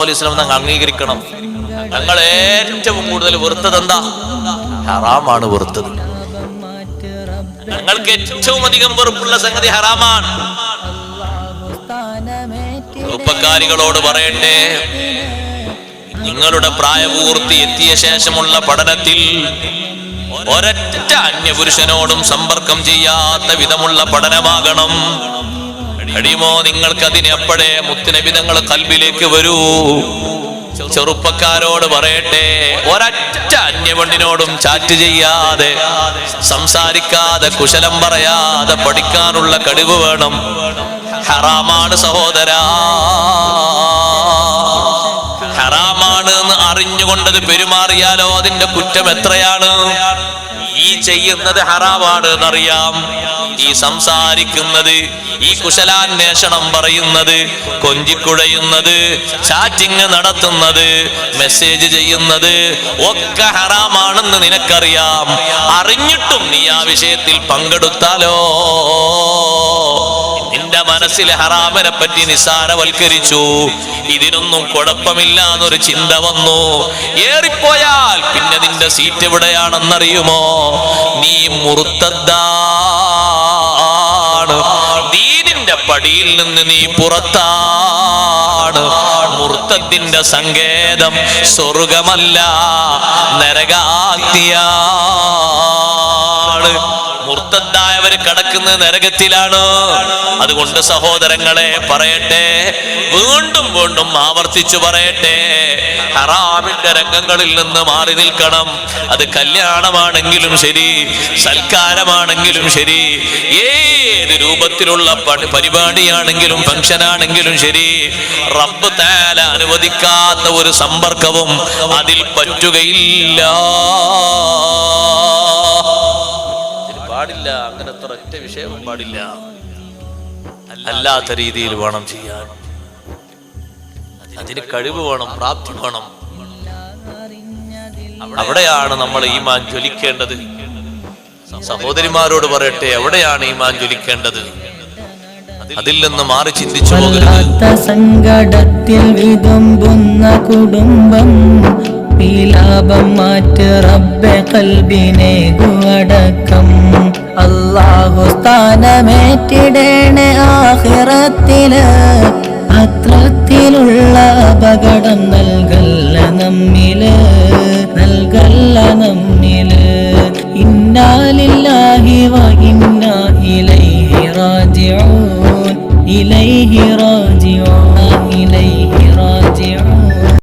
തങ്ങൾ അംഗീകരിക്കണം. ഞങ്ങൾ ഏറ്റവും കൂടുതൽ വെറുത്തത് എന്താ? ഹറാമാണ് വെറുത്തത്. ഞങ്ങൾക്ക് ഏറ്റവും അധികം വെറുപ്പുള്ള സംഗതി ഹറാമാണ്. ചെറുപ്പക്കാരികളോട് പറയട്ടെ, നിങ്ങളുടെ പ്രായപൂർത്തി എത്തിയ ശേഷമുള്ള പഠനത്തിൽ ഒരൊറ്റ അന്യപുരുഷനോടും സമ്പർക്കം ചെയ്യാത്ത വിധമുള്ള പഠനമാകണം. കഴിയുമോ നിങ്ങൾക്ക് അതിന് അപ്പോഴേ മുത്തുനബി തങ്ങൾ ഖൽബിലേക്ക് വരൂ. ചെറുപ്പക്കാരോട് പറയട്ടെ, ഒരൊറ്റ അന്യപെണ്ണിനോടും ചാറ്റ് ചെയ്യാതെ, സംസാരിക്കാതെ, കുശലം പറയാതെ പഠിക്കാനുള്ള കഴിവ് വേണം. ഹറാമാണ് സഹോദരാ, ഹറാമാണ് എന്ന് അറിഞ്ഞുകൊണ്ടത് പെരുമാറിയാലോ അതിന്റെ കുറ്റം എത്രയാണ്. ഈ ചെയ്യുന്നത് ഹറാമാണ് എന്നറിയാം, ഈ സംസാരിക്കുന്നത്, ഈ കുശലാന്വേഷണം പറയുന്നത്, കൊഞ്ചിക്കുഴയുന്നത്, ചാറ്റിങ് നടത്തുന്നത്, മെസ്സേജ് ചെയ്യുന്നത് ഒക്കെ ഹറാമാണെന്ന് നിനക്കറിയാം. അറിഞ്ഞിട്ടും നീ ആ വിഷയത്തിൽ പങ്കെടുത്താലോ നിന്റെ മനസ്സിൽ ഹറാമിനെ പറ്റി നിസ്സാരവൽക്കരിച്ചു. ഇതിനൊന്നും കുഴപ്പമില്ല എന്നൊരു ചിന്ത വന്നു. ഏറിപ്പോയാൽ പിന്നെ നിന്റെ സീറ്റ് എവിടെയാണെന്നറിയുമോ? നീ മുർത്തദ്ദാണ്. ദീനിന്റെ പടിയിൽ നിന്ന് നീ പുറത്താണ്. മുർത്തദ്ദിന്റെ സങ്കേതം സ്വർഗമല്ല, നരകാഗ്നിയാണ്. മുർത്തദ്ദായവർ കടക്കുന്നത് നരകത്തിലാണ്. അതുകൊണ്ട് സഹോദരങ്ങളെ പറയട്ടെ, വീണ്ടും വീണ്ടും ആവർത്തിച്ചു പറയട്ടെ, ഹറാമിന്റെ രംഗങ്ങളിൽ നിന്ന് മാറി നിൽക്കണം. അത് കല്യാണമാണെങ്കിലും ശരി, സൽക്കാരമാണെങ്കിലും ശരി, ഏത് രൂപത്തിലുള്ള പരിപാടിയാണെങ്കിലും ഫംഗ്ഷനാണെങ്കിലും ശരി, റബ്ബ് തആല അനുവദിക്കാത്ത ഒരു സമ്പർക്കവും അതിൽ പറ്റുകയില്ല. പാടില്ല, അങ്ങനത്തെ ഒറ്റ വിഷയവും പാടില്ല. അല്ലാത്ത രീതിയിൽ വേണം ചെയ്യാൻ. അതിന് കഴിവ് വേണം, പ്രാപ്തി വേണം. അവിടെയാണ് നമ്മൾ ഈമാൻ ജ്വലിക്കേണ്ടത്. സഹോദരിമാരോട് പറയട്ടെ, എവിടെയാണ് ഈമാൻ ജ്വലിക്കേണ്ടത്? അതിൽ നിന്ന് മാറി ചിന്തിച്ചു പോകരുത്. സങ്കടത്തിൽ വിതുമ്പുന്ന കുടുംബം വിലാപം മാറ്റ് റബ്ബെ ഖൽബിനെ അടക്കം. അല്ലാഹു സ്ഥാനമേറ്റിടേണേ ആഖിറത്തില്. അത്രത്തിലുള്ള അപകടം